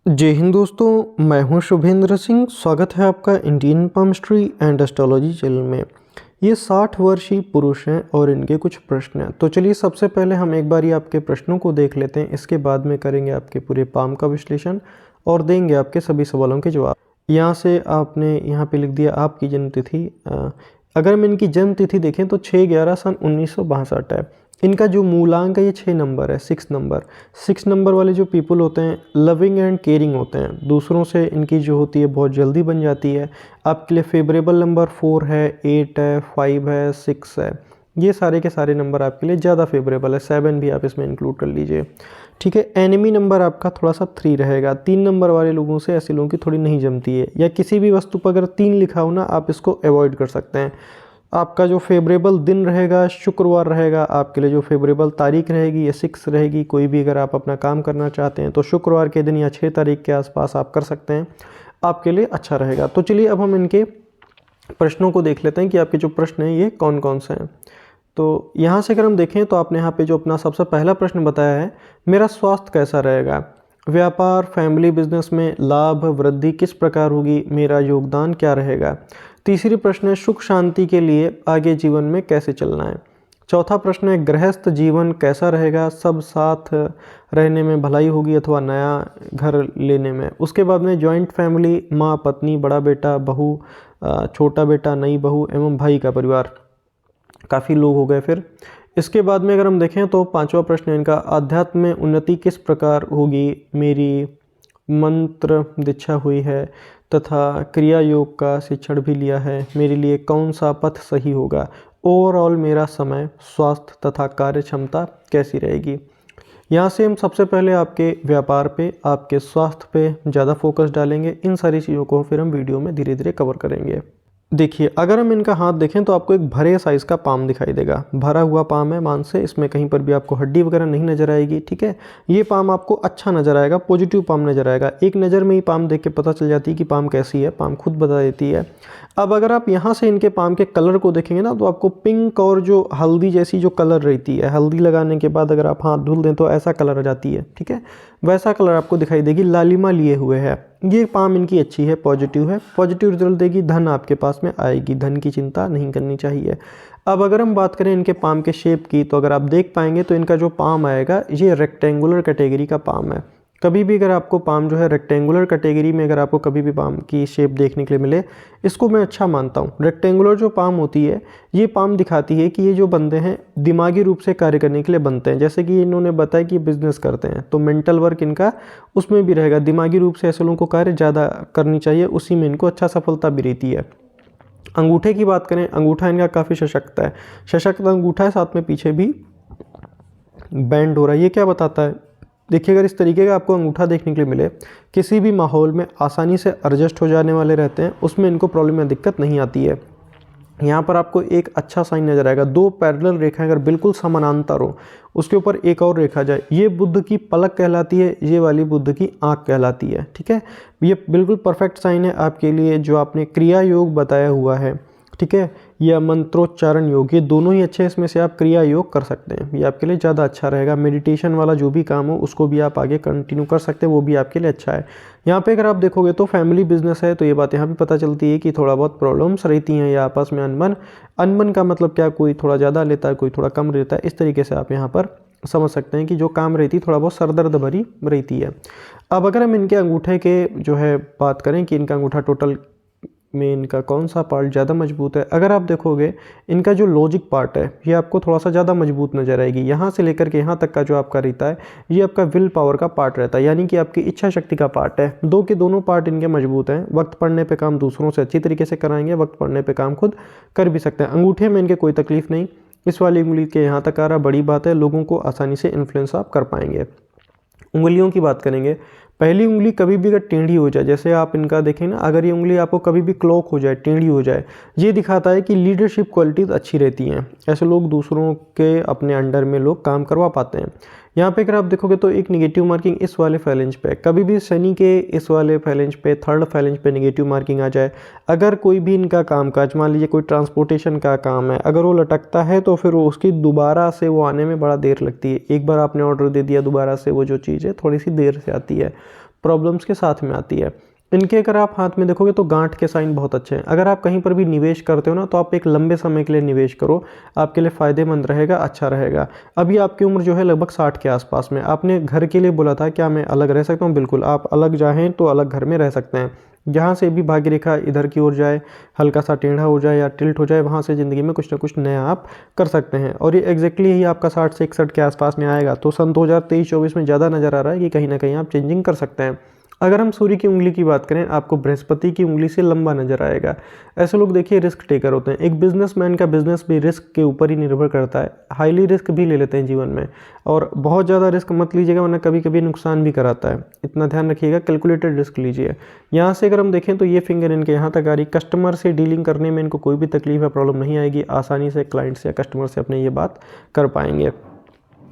जय हिंद दोस्तों, मैं हूं शुभेंद्र सिंह। स्वागत है आपका Indian palmistry and astrology channel में। ये 60 वर्षीय पुरुष हैं और इनके कुछ प्रश्न हैं। तो चलिए सबसे पहले हम एक बार आपके प्रश्नों को देख लेते हैं। इसके बाद में करेंगे आपके पूरे पाम का विश्लेषण और देंगे आपके सभी सवालों के जवाब। यहाँ से आपने यहाँ पे लिख दिया आपकी जन्म तिथि। अगर हम इनकी जन्म तिथि देखें तो 6/11 सन 1962 है। इनका जो मूलांक है ये 6 नंबर है, 6 नंबर वाले जो पीपल होते हैं लविंग एंड केयरिंग होते हैं। दूसरों से इनकी जो होती है बहुत जल्दी बन जाती है। आपके लिए फेवरेबल नंबर 4 है, 8 है, 5 है, 6 है। ये सारे के सारे नंबर आपके लिए ज़्यादा फेवरेबल है। 7 भी आप इसमें इंक्लूड कर लीजिए, ठीक है। एनिमी नंबर आपका थोड़ा सा 3 रहेगा। 3 नंबर वाले लोगों से ऐसे लोगों की थोड़ी नहीं जमती है, या किसी भी वस्तु पर अगर 3 लिखा हो ना आप इसको अवॉइड कर सकते हैं। आपका जो फेवरेबल दिन रहेगा शुक्रवार रहेगा। आपके लिए जो फेवरेबल तारीख रहेगी ये 6 रहेगी। कोई भी अगर आप अपना काम करना चाहते हैं तो शुक्रवार के दिन या 6 तारीख के आसपास आप कर सकते हैं, आपके लिए अच्छा रहेगा। तो चलिए अब हम इनके प्रश्नों को देख लेते हैं कि आपके जो प्रश्न हैं ये कौन कौन से हैं। तो यहाँ से अगर हम देखें तो आपने यहाँ पे जो अपना सबसे पहला प्रश्न बताया है, मेरा स्वास्थ्य कैसा रहेगा, व्यापार फैमिली बिजनेस में लाभ वृद्धि किस प्रकार होगी, मेरा योगदान क्या रहेगा। तीसरी प्रश्न है सुख शांति के लिए आगे जीवन में कैसे चलना है। चौथा प्रश्न है गृहस्थ जीवन कैसा रहेगा, सब साथ रहने में भलाई होगी अथवा नया घर लेने में। उसके बाद में जॉइंट फैमिली, माँ पत्नी बड़ा बेटा बहू छोटा बेटा नई बहू एवं भाई का परिवार, काफ़ी लोग हो गए। फिर इसके बाद में अगर हम देखें तो पांचवा प्रश्न है इनका आध्यात्म में उन्नति किस प्रकार होगी, मेरी मंत्र दीक्षा हुई है तथा क्रिया योग का शिक्षण भी लिया है, मेरे लिए कौन सा पथ सही होगा, ओवरऑल मेरा समय स्वास्थ्य तथा कार्य क्षमता कैसी रहेगी। यहाँ से हम सबसे पहले आपके व्यापार पे आपके स्वास्थ्य पे ज़्यादा फोकस डालेंगे। इन सारी चीज़ों को फिर हम वीडियो में धीरे धीरे कवर करेंगे। देखिए अगर हम इनका हाथ देखें तो आपको एक भरे साइज़ का पाम दिखाई देगा। भरा हुआ पाम है मान से, इसमें कहीं पर भी आपको हड्डी वगैरह नहीं नजर आएगी, ठीक है। ये पाम आपको अच्छा नजर आएगा, पॉजिटिव पाम नजर आएगा। एक नज़र में ही पाम देख के पता चल जाती है कि पाम कैसी है, पाम खुद बता देती है। अब अगर आप यहाँ से इनके पाम के कलर को देखेंगे ना तो आपको पिंक और जो हल्दी जैसी जो कलर रहती है, हल्दी लगाने के बाद अगर आप हाथ धुल दें तो ऐसा कलर आ जाती है, ठीक है, वैसा कलर आपको दिखाई देगी। लालिमा लिए हुए है। ये पाम इनकी अच्छी है, पॉजिटिव है, पॉजिटिव रिजल्ट देगी। धन आपके पास में आएगी, धन की चिंता नहीं करनी चाहिए। अब अगर हम बात करें इनके पाम के शेप की तो अगर आप देख पाएंगे तो इनका जो पाम आएगा ये रेक्टेंगुलर कैटेगरी का पाम है। कभी भी अगर आपको पाम जो है रेक्टेंगुलर कैटेगरी में अगर आपको कभी भी पाम की शेप देखने के लिए मिले, इसको मैं अच्छा मानता हूँ। रेक्टेंगुलर जो पाम होती है ये पाम दिखाती है कि ये जो बंदे हैं दिमागी रूप से कार्य करने के लिए बनते हैं। जैसे कि इन्होंने बताया कि बिजनेस करते हैं तो मेंटल वर्क इनका उसमें भी रहेगा। दिमागी रूप से ऐसे लोगों को कार्य ज़्यादा करनी चाहिए, उसी में इनको अच्छा सफलता भी रहती है। अंगूठे की बात करें, अंगूठा इनका काफ़ी सशक्त है, सशक्त अंगूठा है, साथ में पीछे भी बैंड हो रहा है। ये क्या बताता है, देखिए अगर इस तरीके का आपको अंगूठा देखने के लिए मिले, किसी भी माहौल में आसानी से एडजस्ट हो जाने वाले रहते हैं, उसमें इनको प्रॉब्लम या दिक्कत नहीं आती है। यहाँ पर आपको एक अच्छा साइन नजर आएगा, 2 पैरेलल रेखाएं अगर बिल्कुल समानांतर हो, उसके ऊपर एक और रेखा जाए, ये बुध की पलक कहलाती है, ये वाली बुध की आंख कहलाती है, ठीक है। ये बिल्कुल परफेक्ट साइन है आपके लिए। जो आपने क्रिया योग बताया हुआ है, ठीक है, या मंत्रोच्चारण योग, ये दोनों ही अच्छे हैं। इसमें से आप क्रिया योग कर सकते हैं, ये आपके लिए ज़्यादा अच्छा रहेगा। मेडिटेशन वाला जो भी काम हो उसको भी आप आगे कंटिन्यू कर सकते हैं, वो भी आपके लिए अच्छा है। यहाँ पे अगर आप देखोगे तो फैमिली बिजनेस है तो ये बात यहाँ भी पता चलती है कि थोड़ा बहुत प्रॉब्लम्स रहती हैं या आपस में अनबन का मतलब क्या, कोई थोड़ा ज़्यादा लेता है कोई थोड़ा कम लेता है। इस तरीके से आप यहाँ पर समझ सकते हैं कि जो काम रहती है थोड़ा बहुत सरदर्द भरी रहती है। अब अगर हम इनके अंगूठे के जो है बात करें कि इनका अंगूठा टोटल में इनका कौन सा पार्ट ज़्यादा मजबूत है, अगर आप देखोगे इनका जो लॉजिक पार्ट है ये आपको थोड़ा सा ज़्यादा मजबूत नजर आएगी। यहाँ से लेकर के यहाँ तक का जो आपका रहता है ये आपका विल पावर का पार्ट रहता है, यानी कि आपकी इच्छा शक्ति का पार्ट है। दो के दोनों पार्ट इनके मजबूत हैं। वक्त पड़ने पे काम दूसरों से अच्छी तरीके से कराएंगे, वक्त पड़ने पे काम खुद कर भी सकते हैं। अंगूठे में इनके कोई तकलीफ नहीं, इस वाली उंगली के यहाँ तक आ रहा, बड़ी बात है, लोगों को आसानी से इन्फ्लुएंस आप कर पाएंगे। उंगलियों की बात करेंगे, पहली उंगली कभी भी अगर टेढ़ी हो जाए, जैसे आप इनका देखें ना, अगर ये उंगली आपको कभी भी क्लॉक हो जाए, टेढ़ी हो जाए, ये दिखाता है कि लीडरशिप क्वालिटीज़ अच्छी रहती हैं। ऐसे लोग दूसरों के अपने अंडर में लोग काम करवा पाते हैं। यहाँ पे अगर आप देखोगे तो एक निगेटिव मार्किंग इस वाले फैलेंज पे, कभी भी शनि के इस वाले फैलेंज पे, थर्ड फैलेंज पे निगेटिव मार्किंग आ जाए, अगर कोई भी इनका काम काज, मान लीजिए कोई ट्रांसपोर्टेशन का काम है, अगर वो लटकता है तो फिर वो उसकी दोबारा से वो आने में बड़ा देर लगती है। एक बार आपने ऑर्डर दे दिया, दोबारा से वो जो चीज़ है थोड़ी सी देर से आती है। प्रॉब्लम्स के साथ में आती है। इनके अगर आप हाथ में देखोगे तो गांठ के साइन बहुत अच्छे हैं। अगर आप कहीं पर भी निवेश करते हो ना तो आप एक लंबे समय के लिए निवेश करो, आपके लिए फ़ायदेमंद रहेगा, अच्छा रहेगा। अभी आपकी उम्र जो है लगभग 60 के आसपास में। आपने घर के लिए बोला था, क्या मैं अलग रह सकता हूँ? बिल्कुल, आप अलग चाहें तो अलग घर में रह सकते हैं। जहाँ से भी भाग्य रेखा इधर की ओर जाए, हल्का सा टेढ़ा हो जाए या टिल्ट हो जाए, वहाँ से ज़िंदगी में कुछ ना कुछ नया आप कर सकते हैं। और ये एग्जैक्टली यही आपका 60 से 61 के आसपास में आएगा। तो सन 2023-24 में ज़्यादा नज़र आ रहा है कि कहीं ना कहीं आप चेंजिंग कर सकते हैं। अगर हम सूर्य की उंगली की बात करें, आपको बृहस्पति की उंगली से लंबा नजर आएगा। ऐसे लोग देखिए रिस्क टेकर होते हैं। एक बिजनेसमैन का बिजनेस भी रिस्क के ऊपर ही निर्भर करता है। हाईली रिस्क भी ले लेते हैं जीवन में, और बहुत ज़्यादा रिस्क मत लीजिएगा वरना कभी कभी नुकसान भी कराता है। इतना ध्यान रखिएगा, कैलकुलेटेड रिस्क लीजिए। यहाँ से अगर हम देखें तो ये फिंगर इनके यहाँ तक आ रही। कस्टमर से डीलिंग करने में इनको कोई भी तकलीफ या प्रॉब्लम नहीं आएगी। आसानी से क्लाइंट से या कस्टमर से अपने ये बात कर पाएंगे।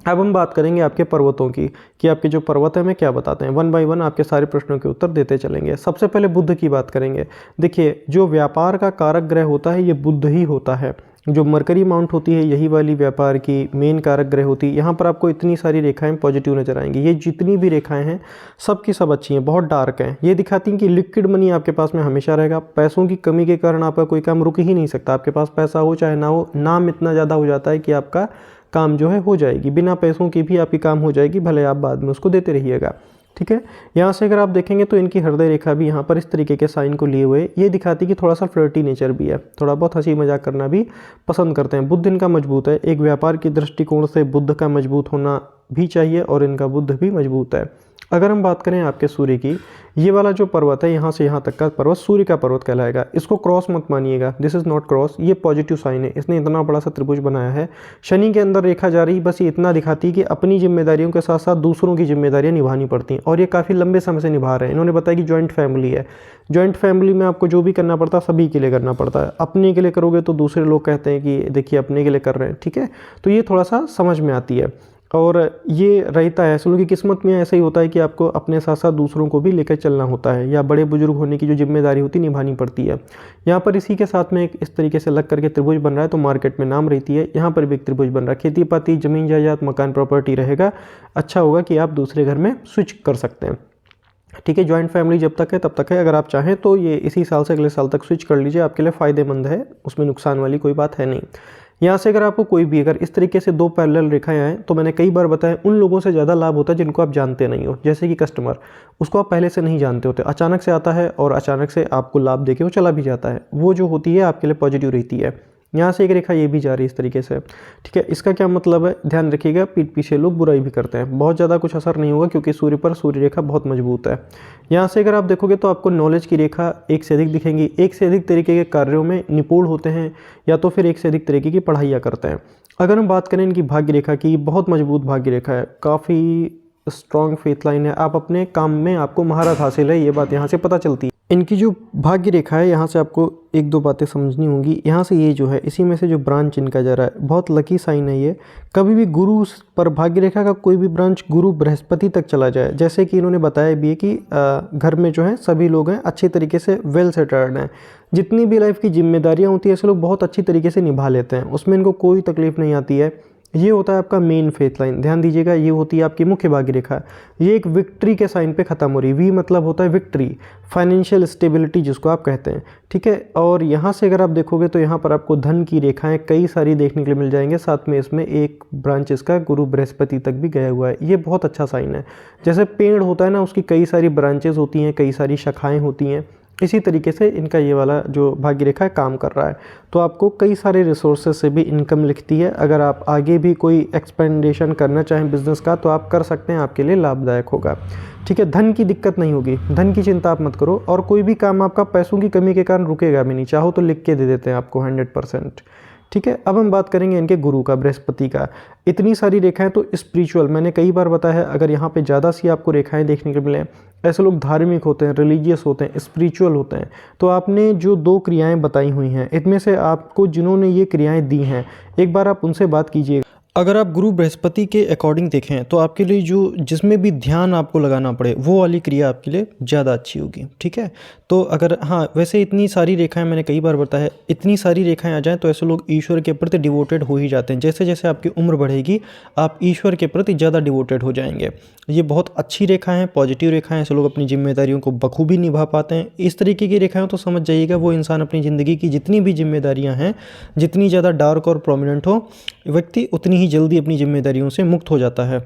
अब हम बात करेंगे आपके पर्वतों की, कि आपके जो पर्वत है हमें क्या बताते हैं। वन बाय वन आपके सारे प्रश्नों के उत्तर देते चलेंगे। सबसे पहले बुध की बात करेंगे। देखिए, जो व्यापार का कारक ग्रह होता है ये बुध ही होता है। जो मरकरी माउंट होती है यही वाली व्यापार की मेन कारक ग्रह होती है। यहाँ पर आपको इतनी सारी रेखाएं पॉजिटिव नजर आएंगी। ये जितनी भी रेखाएं हैं सब की सब अच्छी हैं, बहुत डार्क हैं। ये दिखाती हैं कि लिक्विड मनी आपके पास में हमेशा रहेगा। पैसों की कमी के कारण आपका कोई काम रुक ही नहीं सकता। आपके पास पैसा हो चाहे ना हो, नाम इतना ज़्यादा हो जाता है कि आपका काम जो है हो जाएगी। बिना पैसों की भी आपकी काम हो जाएगी, भले आप बाद में उसको देते रहिएगा। ठीक है, यहाँ से अगर आप देखेंगे तो इनकी हृदय रेखा भी यहाँ पर इस तरीके के साइन को लिए हुए ये दिखाती कि थोड़ा सा फ्लर्टी नेचर भी है, थोड़ा बहुत हंसी मजाक करना भी पसंद करते हैं। बुध इनका मजबूत है। एक व्यापार की दृष्टिकोण से बुध का मजबूत होना भी चाहिए और इनका बुध भी मजबूत है। अगर हम बात करें आपके सूर्य की, ये वाला जो पर्वत है यहाँ से यहाँ तक का पर्वत सूर्य का पर्वत कहलाएगा। इसको क्रॉस मत मानिएगा, दिस इज़ नॉट क्रॉस, ये पॉजिटिव साइन है। इसने इतना बड़ा सा त्रिभुज बनाया है। शनि के अंदर रेखा जा रही, बस ये इतना दिखाती है कि अपनी जिम्मेदारियों के साथ साथ दूसरों की जिम्मेदारियां निभानी पड़ती हैं, और ये काफ़ी लंबे समय से निभा रहे हैं। इन्होंने बताया कि जॉइंट फैमिली है। जॉइंट फैमिली में आपको जो भी करना पड़ता है सभी के लिए करना पड़ता है। अपने के लिए करोगे तो दूसरे लोग कहते हैं कि देखिए अपने के लिए कर रहे हैं। ठीक है, तो ये थोड़ा सा समझ में आती है। और ये रहता है, ऐसे लोगों की किस्मत में ऐसा ही होता है कि आपको अपने साथ साथ दूसरों को भी लेकर चलना होता है, या बड़े बुजुर्ग होने की जो जिम्मेदारी होती है निभानी पड़ती है। यहाँ पर इसी के साथ में एक इस तरीके से लग करके त्रिभुज बन रहा है तो मार्केट में नाम रहती है। यहाँ पर भी एक त्रिभुज बन रहा है। खेती पाती, जमीन जायदाद, मकान, प्रॉपर्टी रहेगा। अच्छा होगा कि आप दूसरे घर में स्विच कर सकते हैं। ठीक है, जॉइंट फैमिली जब तक है तब तक है। अगर आप चाहें तो ये इसी साल से अगले साल तक स्विच कर लीजिए, आपके लिए फ़ायदेमंद है, उसमें नुकसान वाली कोई बात है नहीं। यहाँ से अगर आपको कोई भी अगर इस तरीके से दो पैरेलल रेखाएं आए तो मैंने कई बार बताया उन लोगों से ज़्यादा लाभ होता है जिनको आप जानते नहीं हो। जैसे कि कस्टमर, उसको आप पहले से नहीं जानते होते, अचानक से आता है और अचानक से आपको लाभ देके वो चला भी जाता है। वो जो होती है आपके लिए पॉजिटिव रहती है। यहाँ से एक रेखा ये भी जा रही है इस तरीके से। ठीक है, इसका क्या मतलब है, ध्यान रखिएगा, पीठ पीछे लोग बुराई भी करते हैं। बहुत ज़्यादा कुछ असर नहीं होगा क्योंकि सूर्य पर सूर्य रेखा बहुत मजबूत है। यहाँ से अगर आप देखोगे तो आपको नॉलेज की रेखा एक से अधिक दिखेंगी। एक से अधिक तरीके के कार्यों में निपुण होते हैं, या तो फिर एक से अधिक तरीके की पढ़ाइयाँ करते हैं। अगर हम बात करें इनकी भाग्य रेखा की, बहुत मजबूत भाग्य रेखा है, काफ़ी स्ट्रॉन्ग फेथ लाइन है। आप अपने काम में आपको महारत हासिल है, ये बात यहाँ से पता चलती है। इनकी जो भाग्य रेखा है यहाँ से आपको एक दो बातें समझनी होंगी। यहाँ से ये जो है इसी में से जो ब्रांच इनका जा रहा है बहुत लकी साइन है ये। कभी भी गुरु पर भाग्य रेखा का कोई भी ब्रांच गुरु बृहस्पति तक चला जाए, जैसे कि इन्होंने बताया भी है कि घर में जो है सभी लोग हैं अच्छे तरीके से वेल सेटल्ड हैं। जितनी भी लाइफ की जिम्मेदारियाँ होती है ऐसे लोग बहुत अच्छी तरीके से निभा लेते हैं, उसमें इनको कोई तकलीफ नहीं आती है। ये होता है आपका मेन फेथ लाइन, ध्यान दीजिएगा। ये होती है आपकी मुख्य भाग्य रेखा। ये एक विक्ट्री के साइन पे खत्म हो रही है। वी मतलब होता है विक्ट्री, फाइनेंशियल स्टेबिलिटी जिसको आप कहते हैं। ठीक है, और यहाँ से अगर आप देखोगे तो यहाँ पर आपको धन की रेखाएं कई सारी देखने के लिए मिल जाएंगे। साथ में इसमें एक ब्रांच इसका गुरु बृहस्पति तक भी गया हुआ है। ये बहुत अच्छा साइन है। जैसे पेड़ होता है ना, उसकी कई सारी ब्रांचेज होती हैं, कई सारी शाखाएँ होती हैं, इसी तरीके से इनका ये वाला जो भाग्य रेखा है काम कर रहा है। तो आपको कई सारे रिसोर्सेज से भी इनकम लिखती है। अगर आप आगे भी कोई एक्सपेंडेशन करना चाहें बिजनेस का तो आप कर सकते हैं, आपके लिए लाभदायक होगा। ठीक है, धन की दिक्कत नहीं होगी, धन की चिंता आप मत करो। और कोई भी काम आपका पैसों की कमी के कारण रुकेगा भी नहीं, चाहो तो लिख के दे देते हैं आपको 100%। ठीक है, अब हम बात करेंगे इनके गुरु का, बृहस्पति का। इतनी सारी रेखाएं तो स्पिरिचुअल, मैंने कई बार बताया है, अगर यहाँ पे ज़्यादा सी आपको रेखाएं देखने को मिले, ऐसे लोग धार्मिक होते हैं, रिलीजियस होते हैं, स्पिरिचुअल होते हैं। तो आपने जो दो क्रियाएं बताई हुई हैं इनमें से आपको जिन्होंने ये क्रियाएं दी हैं एक बार आप उनसे बात कीजिए। अगर आप गुरु बृहस्पति के अकॉर्डिंग देखें तो आपके लिए जो जिसमें भी ध्यान आपको लगाना पड़े वो वाली क्रिया आपके लिए ज़्यादा अच्छी होगी, ठीक है। तो अगर हाँ, वैसे इतनी सारी रेखाएं मैंने कई बार बताया, इतनी सारी रेखाएं आ जाएं तो ऐसे लोग ईश्वर के प्रति डिवोटेड हो ही जाते हैं। जैसे जैसे आपकी उम्र बढ़ेगी आप ईश्वर के प्रति ज़्यादा डिवोटेड हो जाएंगे। ये बहुत अच्छी रेखाएँ हैं, पॉजिटिव रेखाएँ, ऐसे लोग अपनी जिम्मेदारियों को बखूबी निभा पाते हैं। इस तरीके की रेखाएँ तो समझ जाइएगा वो इंसान अपनी ज़िंदगी की जितनी भी जिम्मेदारियाँ हैं, जितनी ज़्यादा डार्क और प्रोमिनेंट हो व्यक्ति, उतनी ही जल्दी अपनी जिम्मेदारियों से मुक्त हो जाता है।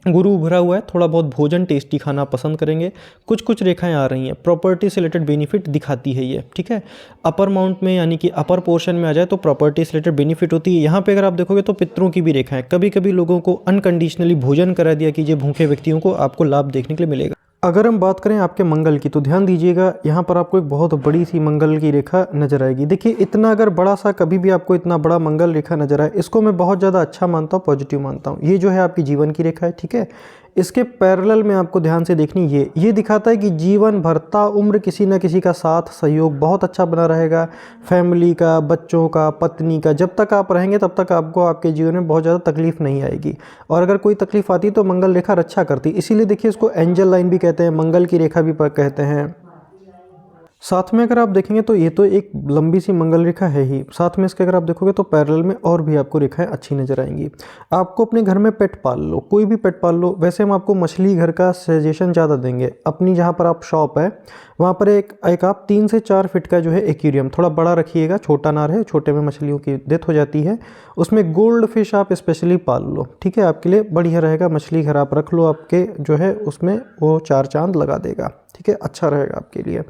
गुरु उभरा हुआ है, थोड़ा बहुत भोजन टेस्टी खाना पसंद करेंगे। कुछ कुछ रेखाएं आ रही हैं, प्रॉपर्टी से रिलेटेड बेनिफिट दिखाती है ये, ठीक है। अपर माउंट में यानी कि अपर पोर्शन में आ जाए तो प्रॉपर्टी से रिलेटेड बेनिफिट होती है। यहाँ पे अगर आप देखोगे तो पितरों की भी रेखाएं, कभी कभी लोगों को अनकंडीशनली भोजन करा दिया कीजिए भूखे व्यक्तियों को, आपको लाभ देखने के लिए मिलेगा। अगर हम बात करें आपके मंगल की तो ध्यान दीजिएगा, यहाँ पर आपको एक बहुत बड़ी सी मंगल की रेखा नजर आएगी। देखिए इतना अगर बड़ा सा कभी भी आपको इतना बड़ा मंगल रेखा नजर आए, इसको मैं बहुत ज़्यादा अच्छा मानता हूँ, पॉजिटिव मानता हूँ। ये जो है आपकी जीवन की रेखा है, ठीक है। इसके पैरेलल में आपको ध्यान से देखनी, ये दिखाता है कि जीवन भरता उम्र किसी न किसी का साथ सहयोग बहुत अच्छा बना रहेगा। फैमिली का, बच्चों का, पत्नी का, जब तक आप रहेंगे तब तक आपको आपके जीवन में बहुत ज़्यादा तकलीफ नहीं आएगी। और अगर कोई तकलीफ आती तो मंगल रेखा रक्षा करती, इसीलिए देखिए इसको एंजल लाइन भी कहते हैं, मंगल की रेखा भी कहते हैं। साथ में अगर आप देखेंगे तो ये तो एक लंबी सी मंगल रेखा है ही, साथ में इसके अगर आप देखोगे तो पैरेलल में और भी आपको रेखाएं अच्छी नजर आएंगी। आपको अपने घर में पेट पाल लो, कोई भी पेट पाल लो। वैसे हम आपको मछली घर का सजेशन ज़्यादा देंगे। अपनी जहाँ पर आप शॉप है वहाँ पर एक आप 3 से 4 फीट का जो है एक्वेरियम थोड़ा बड़ा रखिएगा, छोटा ना रहे, छोटे में मछलियों की डेथ हो जाती है। उसमें गोल्ड फिश आप स्पेशली पाल लो, ठीक है, आपके लिए बढ़िया रहेगा। मछली घर आप रख लो, आपके जो है उसमें वो 4 चांद लगा देगा, ठीक है, अच्छा रहेगा आपके लिए।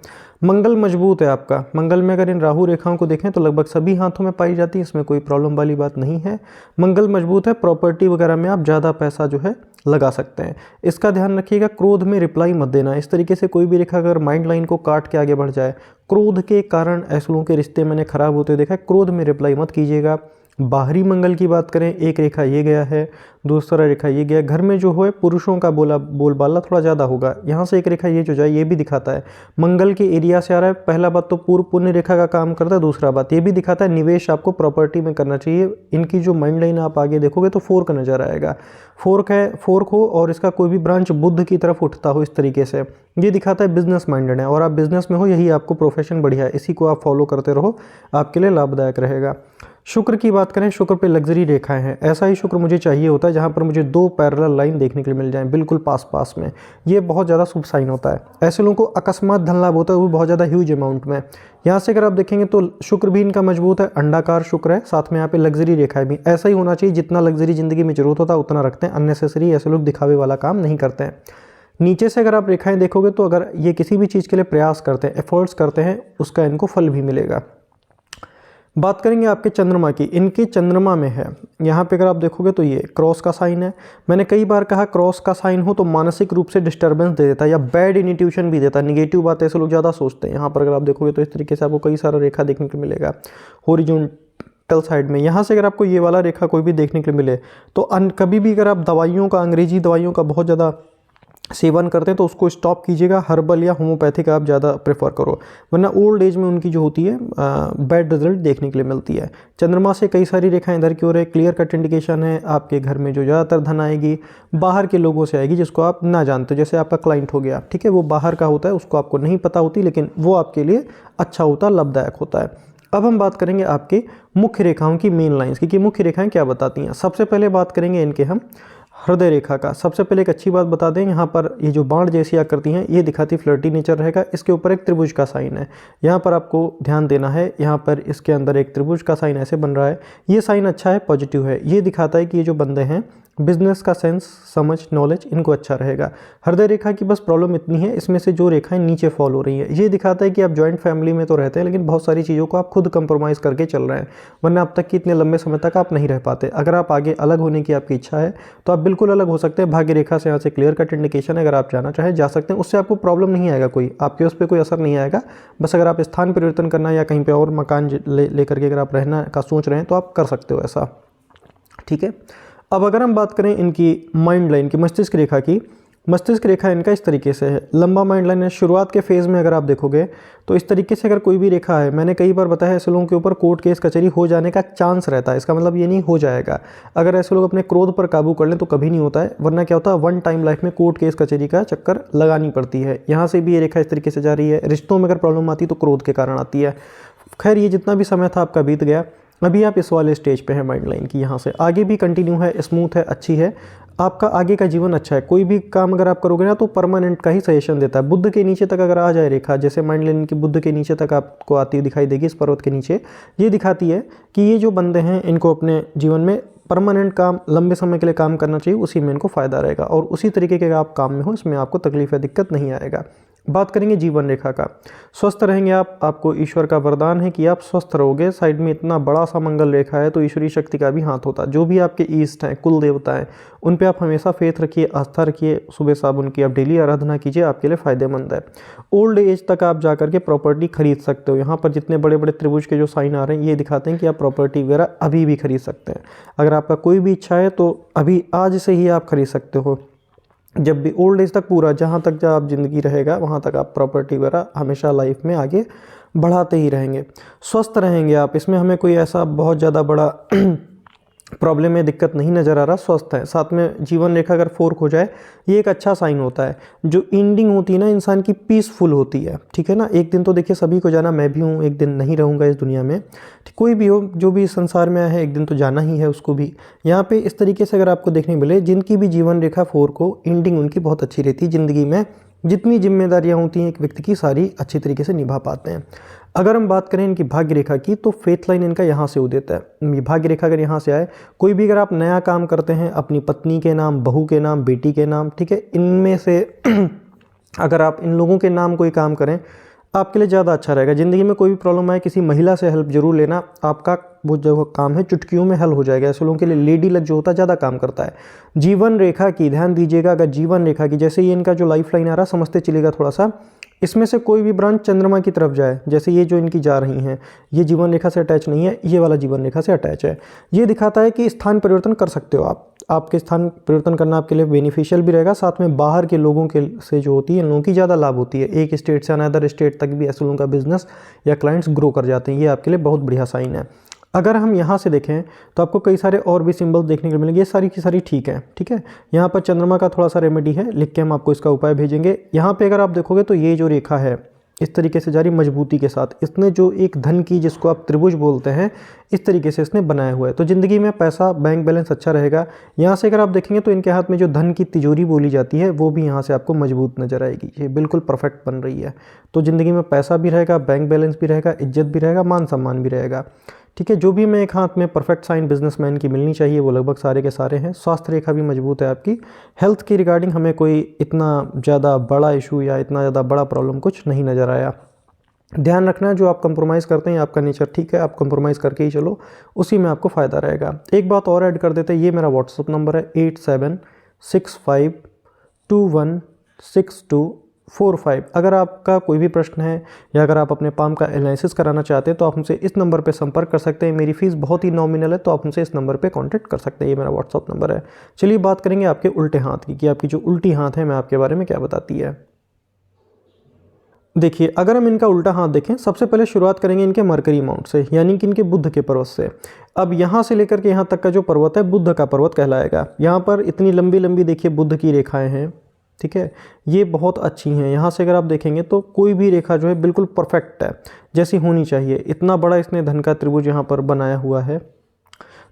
मंगल मजबूत है आपका। मंगल में अगर इन राहु रेखाओं को देखें तो लगभग सभी हाथों में पाई जाती है, इसमें कोई प्रॉब्लम वाली बात नहीं है। मंगल मजबूत है, प्रॉपर्टी वगैरह में आप ज़्यादा पैसा जो है लगा सकते हैं। इसका ध्यान रखिएगा, क्रोध में रिप्लाई मत देना। इस तरीके से कोई भी रेखा अगर माइंड लाइन को काट के आगे बढ़ जाए, क्रोध के कारण ऐसे लोगों के रिश्ते मैंने खराब होते देखा है, क्रोध में रिप्लाई मत कीजिएगा। बाहरी मंगल की बात करें, एक रेखा ये गया है, दूसरा रेखा ये गया। घर में जो है पुरुषों का बोलबाला थोड़ा ज़्यादा होगा। यहाँ से एक रेखा ये जो जाए ये भी दिखाता है मंगल के एरिया से आ रहा है। पहला बात तो पूर्व पुण्य रेखा का काम करता है, दूसरा बात ये भी दिखाता है निवेश आपको प्रॉपर्टी में करना चाहिए। इनकी जो माइंड लाइन आप आगे देखोगे तो फोर्क नजर आएगा, फोर्क है, फोर्क हो और इसका कोई भी ब्रांच बुद्ध की तरफ उठता हो, इस तरीके से ये दिखाता है बिजनेस माइंडेड है और आप बिजनेस में हो, यही आपको प्रोफेशन बढ़िया है, इसी को आप फॉलो करते रहो, आपके लिए लाभदायक रहेगा। शुक्र की बात करें, शुक्र पे लग्जरी रेखाएं हैं। ऐसा ही शुक्र मुझे चाहिए होता है जहां पर मुझे 2 पैरेलल लाइन देखने के लिए मिल जाएं, बिल्कुल पास पास में। ये बहुत ज़्यादा शुभ साइन होता है। ऐसे लोगों को अकस्मात धन लाभ होता है, वो बहुत ज़्यादा ह्यूज अमाउंट में। यहाँ से अगर आप देखेंगे तो शुक्र भी इनका मजबूत है, अंडाकार शुक्र है, साथ में यहाँ पे लग्जरी रेखाएं भी। ऐसा ही होना चाहिए, जितना लग्जरी जिंदगी में जरूरत होता है उतना रखते हैं, अननेसेसरी ऐसे लोग दिखावे वाला काम नहीं करते हैं। नीचे से अगर आप रेखाएं देखोगे तो अगर ये किसी भी चीज़ के लिए प्रयास करते हैं, एफर्ट्स करते हैं, उसका इनको फल भी मिलेगा। बात करेंगे आपके चंद्रमा की, इनके चंद्रमा में है, यहाँ पे अगर आप देखोगे तो ये क्रॉस का साइन है। मैंने कई बार कहा क्रॉस का साइन हो तो मानसिक रूप से डिस्टर्बेंस दे देता है या बैड इंट्यूशन भी देता है, निगेटिव बात ऐसे लोग ज़्यादा सोचते हैं। यहाँ पर अगर आप देखोगे तो इस तरीके से आपको कई सारा रेखा देखने को मिलेगा हॉरिजॉन्टल साइड में। यहाँ से अगर आपको ये वाला रेखा कोई भी देखने को मिले तो कभी भी अगर आप दवाइयों का, अंग्रेजी दवाइयों का बहुत ज़्यादा सेवन करते हैं तो उसको स्टॉप कीजिएगा। हर्बल या होम्योपैथिक आप ज़्यादा प्रेफर करो, वरना ओल्ड एज में उनकी जो होती है बैड रिजल्ट देखने के लिए मिलती है। चंद्रमा से कई सारी रेखाएं इधर की ओर है, क्लियर कट इंडिकेशन है आपके घर में जो ज़्यादातर धन आएगी बाहर के लोगों से आएगी, जिसको आप ना जानते। जैसे आपका क्लाइंट हो गया, ठीक है, वो बाहर का होता है, उसको आपको नहीं पता होती, लेकिन वो आपके लिए अच्छा होता, लाभदायक होता है। अब हम बात करेंगे आपके मुख्य रेखाओं की, मेन लाइंस की, कि मुख्य रेखाएं क्या बताती हैं। सबसे पहले बात करेंगे इनके हम हृदय रेखा का। सबसे पहले एक अच्छी बात बता दें, यहाँ पर ये जो बाण जैसी आकृति हैं ये दिखाती फ्लर्टी नेचर रहेगा। इसके ऊपर एक त्रिभुज का साइन है, यहाँ पर आपको ध्यान देना है। यहाँ पर इसके अंदर एक त्रिभुज का साइन ऐसे बन रहा है, ये साइन अच्छा है, पॉजिटिव है। ये दिखाता है कि ये जो बंदे हैं बिजनेस का सेंस, समझ, नॉलेज इनको अच्छा रहेगा। हृदय रेखा की बस प्रॉब्लम इतनी है, इसमें से जो रेखाएं नीचे फॉल हो रही है, ये दिखाता है कि आप जॉइंट फैमिली में तो रहते हैं लेकिन बहुत सारी चीज़ों को आप खुद कंप्रोमाइज़ करके चल रहे हैं, वरना अब तक कि इतने लंबे समय तक आप नहीं रह पाते। अगर आप आगे अलग होने की आपकी इच्छा है तो आप बिल्कुल अलग हो सकते हैं। भाग्य रेखा से यहाँ से क्लियर कट इंडिकेशन है, अगर आप जाना चाहें जा सकते हैं, उससे आपको प्रॉब्लम नहीं आएगा, कोई आपके उस पर कोई असर नहीं आएगा। बस अगर आप स्थान परिवर्तन करना या कहीं पर और मकान लेकर के अगर आप रहना का सोच रहे हैं तो आप कर सकते हो ऐसा, ठीक है। अब अगर हम बात करें इनकी माइंड लाइन की, मस्तिष्क रेखा की, मस्तिष्क रेखा इनका इस तरीके से है, लंबा माइंड लाइन है। शुरुआत के फेज़ में अगर आप देखोगे तो इस तरीके से अगर कोई भी रेखा है, मैंने कई बार बताया ऐसे लोगों के ऊपर कोर्ट केस कचहरी हो जाने का चांस रहता है। इसका मतलब ये नहीं हो जाएगा, अगर ऐसे लोग अपने क्रोध पर काबू कर लें तो कभी नहीं होता है, वरना क्या होता है वन टाइम लाइफ में कोर्ट केस कचहरी का चक्कर लगानी पड़ती है। यहाँ से भी ये रेखा इस तरीके से जा रही है। रिश्तों में अगर प्रॉब्लम आती है तो क्रोध के कारण आती है। खैर ये जितना भी समय था आपका बीत गया, अभी आप इस वाले स्टेज पे हैं माइंड लाइन की, यहाँ से आगे भी कंटिन्यू है, स्मूथ है, अच्छी है, आपका आगे का जीवन अच्छा है। कोई भी काम अगर आप करोगे ना तो परमानेंट का ही सजेशन देता है। बुद्ध के नीचे तक अगर आ जाए रेखा, जैसे माइंड लाइन की बुद्ध के नीचे तक आपको आती दिखाई देगी, इस पर्वत के नीचे, ये दिखाती है कि ये जो बंदे हैं इनको अपने जीवन में परमानेंट काम, लंबे समय के लिए काम करना चाहिए, उसी में इनको फ़ायदा रहेगा और उसी तरीके के आप काम में हो, इसमें आपको तकलीफ या दिक्कत नहीं आएगा। बात करेंगे जीवन रेखा का, स्वस्थ रहेंगे आप, आपको ईश्वर का वरदान है कि आप स्वस्थ रहोगे। साइड में इतना बड़ा सा मंगल रेखा है तो ईश्वरीय शक्ति का भी हाथ होता है। जो भी आपके ईष्ट हैं, कुल देवता हैं, उन पे आप हमेशा फेथ रखिए, आस्था रखिए, सुबह शाम उनकी आप डेली आराधना कीजिए, आपके लिए फ़ायदेमंद है। ओल्ड एज तक आप जा करके प्रॉपर्टी खरीद सकते हो। यहाँ पर जितने बड़े बड़े त्रिभुज के जो साइन आ रहे हैं ये दिखाते हैं कि आप प्रॉपर्टी वगैरह अभी भी खरीद सकते हैं। अगर आपका कोई भी इच्छा है तो अभी आज से ही आप खरीद सकते हो। जब भी ओल्ड एज तक पूरा, जहाँ तक जब आप ज़िंदगी रहेगा वहाँ तक आप प्रॉपर्टी वगैरह हमेशा लाइफ में आगे बढ़ाते ही रहेंगे। स्वस्थ रहेंगे आप, इसमें हमें कोई ऐसा बहुत ज़्यादा बड़ा प्रॉब्लम में दिक्कत नहीं नज़र आ रहा, स्वस्थ है। साथ में जीवन रेखा अगर फोर्क हो जाए ये एक अच्छा साइन होता है। जो एंडिंग होती है ना इंसान की, पीसफुल होती है, ठीक है ना। एक दिन तो देखिए सभी को जाना, मैं भी हूँ, एक दिन नहीं रहूँगा इस दुनिया में, कोई भी हो, जो भी संसार में आया है एक दिन तो जाना ही है उसको भी। यहाँ पे इस तरीके से अगर आपको देखने मिले, जिनकी भी जीवन रेखा फोर्क हो, एंडिंग उनकी बहुत अच्छी रहती है। ज़िंदगी में जितनी जिम्मेदारियाँ होती हैं एक व्यक्ति की, सारी अच्छी तरीके से निभा पाते हैं। अगर हम बात करें इनकी भाग्य रेखा की तो फेथ लाइन इनका यहाँ से उदित है। ये भाग्य रेखा अगर यहाँ से आए, कोई भी अगर आप नया काम करते हैं अपनी पत्नी के नाम, बहू के नाम, बेटी के नाम, ठीक है, इनमें से अगर आप इन लोगों के नाम कोई काम करें आपके लिए ज़्यादा अच्छा रहेगा। ज़िंदगी में कोई भी प्रॉब्लम आए किसी महिला से हेल्प जरूर लेना, आपका वो जो काम है चुटकियों में हल हो जाएगा। ऐसे लोगों के लिए लेडी लक जो होता है ज़्यादा काम करता है। जीवन रेखा की ध्यान दीजिएगा, अगर जीवन रेखा की जैसे ये इनका जो लाइफ लाइन आ रहा है समझते चलिएगा थोड़ा सा, इसमें से कोई भी ब्रांच चंद्रमा की तरफ जाए, जैसे ये जो इनकी जा रही हैं, ये जीवन रेखा से अटैच नहीं है, ये वाला जीवन रेखा से अटैच है। ये दिखाता है कि स्थान परिवर्तन कर सकते हो आप, आपके स्थान परिवर्तन करना आपके लिए बेनिफिशियल भी रहेगा। साथ में बाहर के लोगों के से जो होती है, इन लोगों की ज़्यादा लाभ होती है। एक स्टेट से अनदर स्टेट तक भी ऐसे लोगों का बिजनेस या क्लाइंट्स ग्रो कर जाते हैं, ये आपके लिए बहुत बढ़िया साइन है। अगर हम यहाँ से देखें तो आपको कई सारे और भी सिंबल देखने को मिलेंगे, ये सारी की सारी ठीक है, ठीक है। यहाँ पर चंद्रमा का थोड़ा सा रेमेडी है, लिख के हम आपको इसका उपाय भेजेंगे। यहाँ पे अगर आप देखोगे तो ये जो रेखा है इस तरीके से जारी मजबूती के साथ, इसने जो एक धन की, जिसको आप त्रिभुज बोलते हैं, इस तरीके से इसने बनाया हुआ है। तो ज़िंदगी में पैसा, बैंक बैलेंस अच्छा रहेगा। यहाँ से अगर आप देखेंगे तो इनके हाथ में जो धन की तिजोरी बोली जाती है वो भी यहाँ से आपको मजबूत नजर आएगी। ये बिल्कुल परफेक्ट बन रही है। तो ज़िंदगी में पैसा भी रहेगा, बैंक बैलेंस भी रहेगा, इज्जत भी रहेगा, मान सम्मान भी रहेगा, ठीक है। जो भी मैं एक हाथ में परफेक्ट साइन बिजनेसमैन की मिलनी चाहिए वो लगभग सारे के सारे हैं। स्वास्थ्य रेखा भी मजबूत है आपकी। हेल्थ की रिगार्डिंग हमें कोई इतना ज़्यादा बड़ा इशू या इतना ज़्यादा बड़ा प्रॉब्लम कुछ नहीं नज़र आया। ध्यान रखना जो आप कंप्रोमाइज़ करते हैं, आपका नेचर ठीक है, आप कंप्रोमाइज़ करके ही चलो, उसी में आपको फ़ायदा रहेगा। एक बात और ऐड कर देते हैं, ये मेरा व्हाट्सअप नंबर है 8765216245। अगर आपका कोई भी प्रश्न है या अगर आप अपने पाम का एनालिसिस कराना चाहते हैं तो आप हमसे इस नंबर पे संपर्क कर सकते हैं। मेरी फ़ीस बहुत ही नॉमिनल है, तो आप हमसे इस नंबर पे कांटेक्ट कर सकते हैं। ये मेरा व्हाट्सअप नंबर है। चलिए बात करेंगे आपके उल्टे हाथ की, कि आपकी जो उल्टी हाथ है मैं आपके बारे में क्या बताती है। देखिए अगर हम इनका उल्टा हाथ देखें, सबसे पहले शुरुआत करेंगे इनके मरकरी माउंट से, यानी कि इनके बुध के पर्वत से। अब यहाँ से लेकर के यहाँ तक का जो पर्वत है बुध का पर्वत कहलाएगा। यहाँ पर इतनी लंबी लंबी देखिए बुध की रेखाएं हैं, ठीक है, ये बहुत अच्छी हैं। यहाँ से अगर आप देखेंगे तो कोई भी रेखा जो है बिल्कुल परफेक्ट है, जैसी होनी चाहिए। इतना बड़ा इसने धन का त्रिभुज यहाँ पर बनाया हुआ है,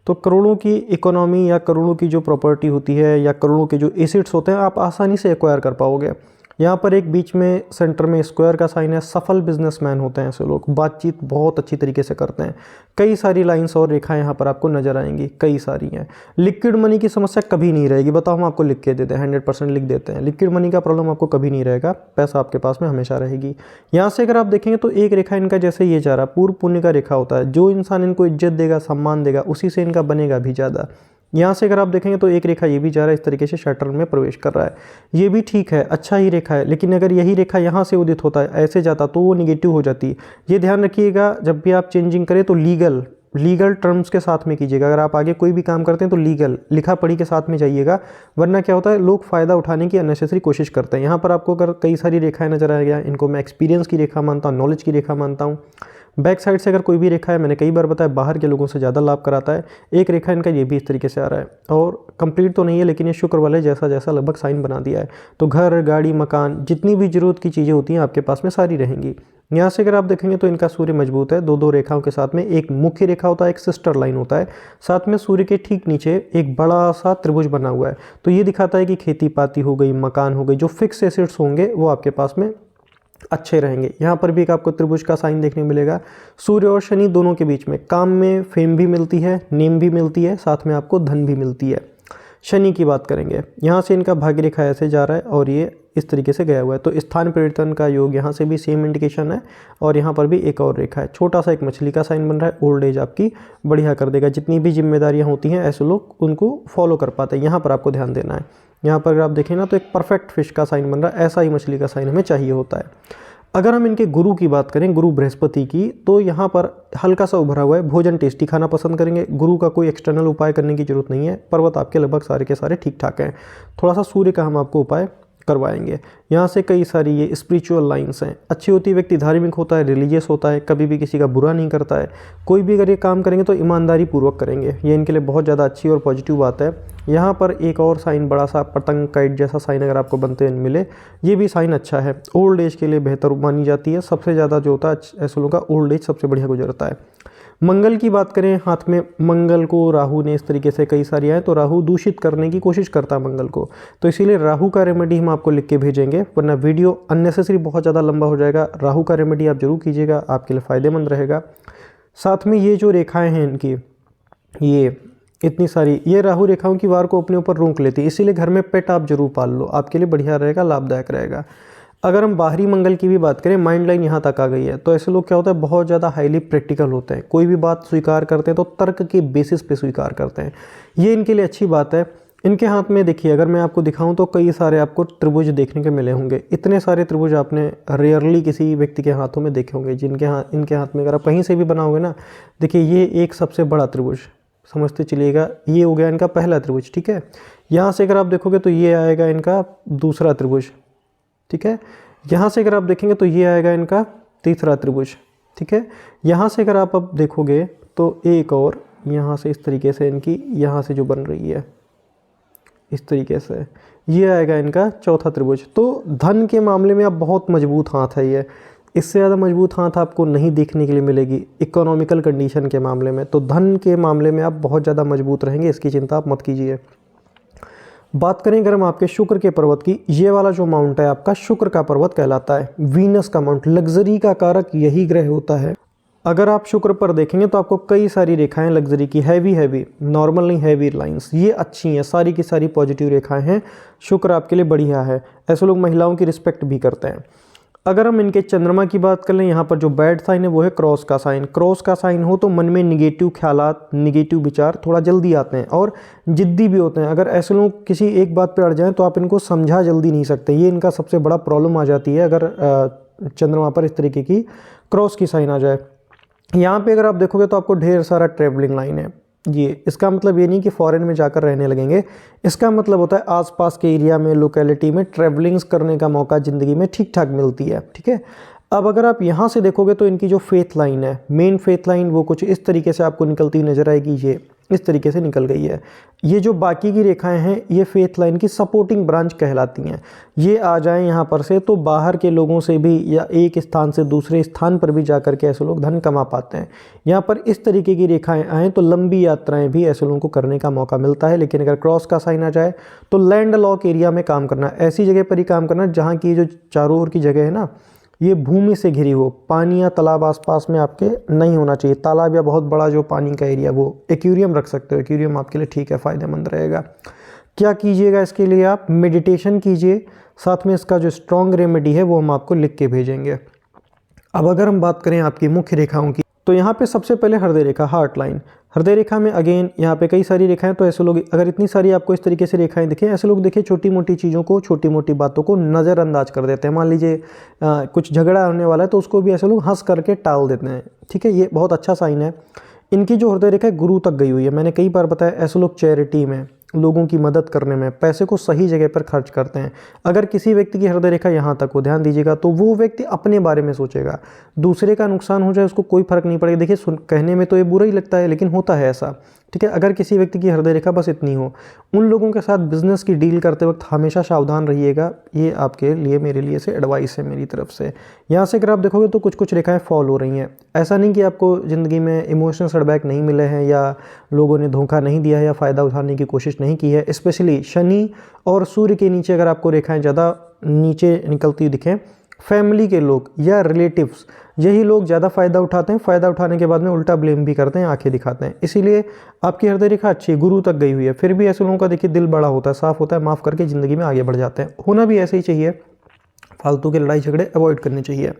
तो करोड़ों की इकोनॉमी या करोड़ों की जो प्रॉपर्टी होती है या करोड़ों के जो एसेट्स होते हैं आप आसानी से एक्वायर कर पाओगे। यहाँ पर एक बीच में सेंटर में स्क्वायर का साइन है। सफल बिजनेसमैन होते हैं ऐसे लोग, बातचीत बहुत अच्छी तरीके से करते हैं। कई सारी लाइंस और रेखाएं यहाँ पर आपको नजर आएंगी, कई सारी हैं। लिक्विड मनी की समस्या कभी नहीं रहेगी, बताओ हम आपको लिख के देते हैं, 100% लिख देते हैं। लिक्विड मनी का प्रॉब्लम आपको कभी नहीं रहेगा, पैसा आपके पास में हमेशा रहेगी। यहाँ से अगर आप देखेंगे तो एक रेखा इनका जैसे ये जा रहा है, पूर्व पुण्य का रेखा होता है। जो इंसान इनको इज्जत देगा, सम्मान देगा, उसी से इनका बनेगा भी ज़्यादा। यहाँ से अगर आप देखेंगे तो एक रेखा ये भी जा रहा है, इस तरीके से शटर में प्रवेश कर रहा है, ये भी ठीक है, अच्छा ही रेखा है। लेकिन अगर यही रेखा यहाँ से उदित होता है, ऐसे जाता तो वो निगेटिव हो जाती है। ये ध्यान रखिएगा, जब भी आप चेंजिंग करें तो लीगल लीगल टर्म्स के साथ में कीजिएगा। अगर आप आगे कोई भी काम करते हैं तो लीगल लिखा पढ़ी के साथ में जाइएगा, वरना क्या होता है लोग फ़ायदा उठाने की अननेसेसरी कोशिश करते हैं। यहाँ पर आपको अगर कई सारी रेखाएं नजर आ गया, इनको मैं एक्सपीरियंस की रेखा मानता हूँ, नॉलेज की रेखा मानता हूँ। बैक साइड से अगर कोई भी रेखा है, मैंने कई बार बताया बाहर के लोगों से ज़्यादा लाभ कराता है। एक रेखा इनका ये भी इस तरीके से आ रहा है, और कंप्लीट तो नहीं है लेकिन ये शुक्र वाले जैसा जैसा लगभग साइन बना दिया है। तो घर, गाड़ी, मकान, जितनी भी जरूरत की चीज़ें होती हैं आपके पास में सारी रहेंगी। यहाँ से अगर आप देखेंगे तो इनका सूर्य मजबूत है, दो दो रेखाओं के साथ में एक मुख्य रेखा होता है, एक सिस्टर लाइन होता है, साथ में सूर्य के ठीक नीचे एक बड़ा सा त्रिभुज बना हुआ है। तो ये दिखाता है कि खेती पाती हो गई, मकान हो गई, जो फिक्स एसेट्स होंगे वो आपके पास में अच्छे रहेंगे। यहाँ पर भी एक आपको त्रिभुज का साइन देखने को मिलेगा। सूर्य और शनि दोनों के बीच में काम में फेम भी मिलती है, नेम भी मिलती है, साथ में आपको धन भी मिलती है। शनि की बात करेंगे, यहाँ से इनका भाग्य रेखा ऐसे जा रहा है और ये इस तरीके से गया हुआ है। तो स्थान परिवर्तन का योग यहाँ से भी सेम इंडिकेशन है, और यहाँ पर भी एक और रेखा है, छोटा सा एक मछली का साइन बन रहा है। ओल्ड एज आपकी बढ़िया कर देगा, जितनी भी जिम्मेदारियाँ होती हैं ऐसे लोग उनको फॉलो कर पाते हैं। यहाँ पर आपको ध्यान देना है। यहाँ पर अगर आप देखें ना तो एक परफेक्ट फिश का साइन बन रहा है, ऐसा ही मछली का साइन हमें चाहिए होता है। अगर हम इनके गुरु की बात करें, गुरु बृहस्पति की, तो यहाँ पर हल्का सा उभरा हुआ है, भोजन टेस्टी खाना पसंद करेंगे। गुरु का कोई एक्सटर्नल उपाय करने की जरूरत नहीं है, पर्वत आपके लगभग सारे के सारे ठीक ठाक हैं। थोड़ा सा सूर्य का हम आपको उपाय करवाएंगे। यहाँ से कई सारी ये स्पिरिचुअल लाइंस हैं, अच्छी होती है। व्यक्ति धार्मिक होता है, रिलीजियस होता है, कभी भी किसी का बुरा नहीं करता है। कोई भी अगर ये काम करेंगे तो ईमानदारी पूर्वक करेंगे, ये इनके लिए बहुत ज़्यादा अच्छी और पॉजिटिव बात है। यहाँ पर एक और साइन बड़ा सा पतंग काइट जैसा साइन अगर आपको बनते मिले, ये भी साइन अच्छा है, ओल्ड एज के लिए बेहतर मानी जाती है। सबसे ज़्यादा जो होता है ऐसे लोगों का ओल्ड एज सबसे बढ़िया गुजरता है। मंगल की बात करें, हाथ में मंगल को राहु ने इस तरीके से कई सारी आए, तो राहु दूषित करने की कोशिश करता है मंगल को, तो इसीलिए राहु का रेमेडी हम आपको लिख के भेजेंगे, वरना वीडियो अननेसेसरी बहुत ज़्यादा लंबा हो जाएगा। राहु का रेमेडी आप जरूर कीजिएगा, आपके लिए फ़ायदेमंद रहेगा। साथ में ये जो रेखाएं हैं इनकी, ये इतनी सारी, ये राहु रेखाओं की वार को अपने ऊपर रोक लेती है, इसीलिए घर में पेट आप जरूर पाल लो, आपके लिए बढ़िया रहेगा, लाभदायक रहेगा। अगर हम बाहरी मंगल की भी बात करें, माइंड लाइन यहाँ तक आ गई है, तो ऐसे लोग क्या होता है बहुत ज़्यादा हाईली प्रैक्टिकल होते हैं। कोई भी बात स्वीकार करते हैं तो तर्क के बेसिस पे स्वीकार करते हैं, ये इनके लिए अच्छी बात है। इनके हाथ में देखिए, अगर मैं आपको दिखाऊं तो कई सारे आपको त्रिभुज देखने के मिले होंगे। इतने सारे त्रिभुज आपने रेयरली किसी व्यक्ति के हाथों में देखे होंगे, इनके हाथ में अगर आप कहीं से भी बनाओगे ना, देखिए ये एक सबसे बड़ा त्रिभुज समझते चलिएगा, ये हो गया इनका पहला त्रिभुज, ठीक है। यहाँ से अगर आप देखोगे तो ये आएगा इनका दूसरा त्रिभुज, ठीक है। यहाँ से अगर आप देखेंगे तो ये आएगा इनका तीसरा त्रिभुज, ठीक है। यहाँ से अगर आप अब देखोगे तो एक और यहाँ से इस तरीके से इनकी यहाँ से जो बन रही है इस तरीके से, ये आएगा इनका चौथा त्रिभुज। तो धन के मामले में अब बहुत मजबूत हाथ है ये, इससे ज़्यादा मजबूत हाथ आपको नहीं देखने के लिए मिलेगी इकोनॉमिकल कंडीशन के मामले में। तो धन के मामले में आप बहुत ज़्यादा मजबूत रहेंगे, इसकी चिंता आप मत कीजिए। बात करें अगर हम आपके शुक्र के पर्वत की, ये वाला जो माउंट है आपका शुक्र का पर्वत कहलाता है, वीनस का माउंट, लग्जरी का कारक यही ग्रह होता है। अगर आप शुक्र पर देखेंगे तो आपको कई सारी रेखाएं लग्जरी की, हैवी नॉर्मल नहीं, हैवी लाइंस, ये अच्छी हैं, सारी की सारी पॉजिटिव रेखाएं हैं। शुक्र आपके लिए बढ़िया है, ऐसे लोग महिलाओं की रिस्पेक्ट भी करते हैं। अगर हम इनके चंद्रमा की बात कर लें, यहाँ पर जो बैड साइन है वो है क्रॉस का साइन। क्रॉस का साइन हो तो मन में निगेटिव ख्यालात, निगेटिव विचार थोड़ा जल्दी आते हैं और जिद्दी भी होते हैं। अगर ऐसे लोग किसी एक बात पे अड़ जाएं तो आप इनको समझा जल्दी नहीं सकते, ये इनका सबसे बड़ा प्रॉब्लम आ जाती है अगर चंद्रमा पर इस तरीके की क्रॉस की साइन आ जाए। यहाँ पे अगर आप देखोगे तो आपको ढेर सारा ट्रेवलिंग लाइन है। ये इसका मतलब ये नहीं कि फॉरेन में जाकर रहने लगेंगे, इसका मतलब होता है आसपास के एरिया में, लोकेलिटी में ट्रैवलिंग्स करने का मौका ज़िंदगी में ठीक ठाक मिलती है, ठीक है। अब अगर आप यहाँ से देखोगे तो इनकी जो फेथ लाइन है, मेन फेथ लाइन, वो कुछ इस तरीके से आपको निकलती नजर आएगी, ये इस तरीके से निकल गई है। ये जो बाकी की रेखाएं हैं ये फेथ लाइन की सपोर्टिंग ब्रांच कहलाती हैं। ये आ जाएं यहाँ पर से तो बाहर के लोगों से भी या एक स्थान से दूसरे स्थान पर भी जाकर के ऐसे लोग धन कमा पाते हैं। यहाँ पर इस तरीके की रेखाएं आएँ तो लंबी यात्राएं भी ऐसे लोगों को करने का मौका मिलता है। लेकिन अगर क्रॉस का साइन आ जाए तो लैंड लॉक एरिया में काम करना, ऐसी जगह पर ही काम करना जहाँ की जो चारों ओर की जगह है ना, ये भूमि से घिरी हो, पानी या तालाब आसपास में आपके नहीं होना चाहिए। तालाब या बहुत बड़ा जो पानी का एरिया, वो एक्वेरियम रख सकते हो, एक्वेरियम आपके लिए ठीक है, फ़ायदेमंद रहेगा। क्या कीजिएगा इसके लिए, आप मेडिटेशन कीजिए, साथ में इसका जो स्ट्रॉन्ग रेमेडी है वो हम आपको लिख के भेजेंगे। अब अगर हम बात करें आपकी मुख्य रेखाओं की, तो यहाँ पे सबसे पहले हृदय रेखा, हार्ट लाइन। हृदय रेखा में अगेन यहाँ पे कई सारी रेखाएं, तो ऐसे लोग अगर इतनी सारी आपको इस तरीके से रेखाएं दिखें, ऐसे लोग देखिए छोटी मोटी चीज़ों को, छोटी मोटी बातों को नज़रअंदाज कर देते हैं। मान लीजिए कुछ झगड़ा होने वाला है तो उसको भी ऐसे लोग हंस करके टाल देते हैं, ठीक है। ये बहुत अच्छा साइन है। इनकी जो हृदय रेखा है गुरु तक गई हुई है। मैंने कई बार बताया, ऐसे लोग चैरिटी में, लोगों की मदद करने में, पैसे को सही जगह पर खर्च करते हैं। अगर किसी व्यक्ति की हृदय रेखा यहाँ तक हो, ध्यान दीजिएगा, तो वो व्यक्ति अपने बारे में सोचेगा, दूसरे का नुकसान हो जाए उसको कोई फर्क नहीं पड़ेगा। देखिए कहने में तो ये बुरा ही लगता है, लेकिन होता है ऐसा, ठीक है। अगर किसी व्यक्ति की हृदय रेखा बस इतनी हो, उन लोगों के साथ बिजनेस की डील करते वक्त हमेशा सावधान रहिएगा। ये आपके लिए, मेरे लिए से एडवाइस है मेरी तरफ से। यहाँ से अगर आप देखोगे तो कुछ कुछ रेखाएं फॉल हो रही हैं। ऐसा नहीं कि आपको ज़िंदगी में इमोशनल सेटबैक नहीं मिले हैं या लोगों ने धोखा नहीं दिया है या फ़ायदा उठाने की कोशिश नहीं की है। स्पेशली शनि और सूर्य के नीचे अगर आपको रेखाएं ज़्यादा नीचे निकलती दिखें, फैमिली के लोग या रिलेटिव्स, यही लोग ज़्यादा फ़ायदा उठाते हैं। फ़ायदा उठाने के बाद में उल्टा ब्लेम भी करते हैं, आंखें दिखाते हैं। इसीलिए आपकी हृदय रेखा अच्छी है, गुरु तक गई हुई है, फिर भी ऐसे लोगों का देखिए दिल बड़ा होता है, साफ़ होता है, माफ़ करके ज़िंदगी में आगे बढ़ जाते हैं। होना भी ऐसे ही चाहिए, फालतू के लड़ाई झगड़े अवॉइड करने चाहिए।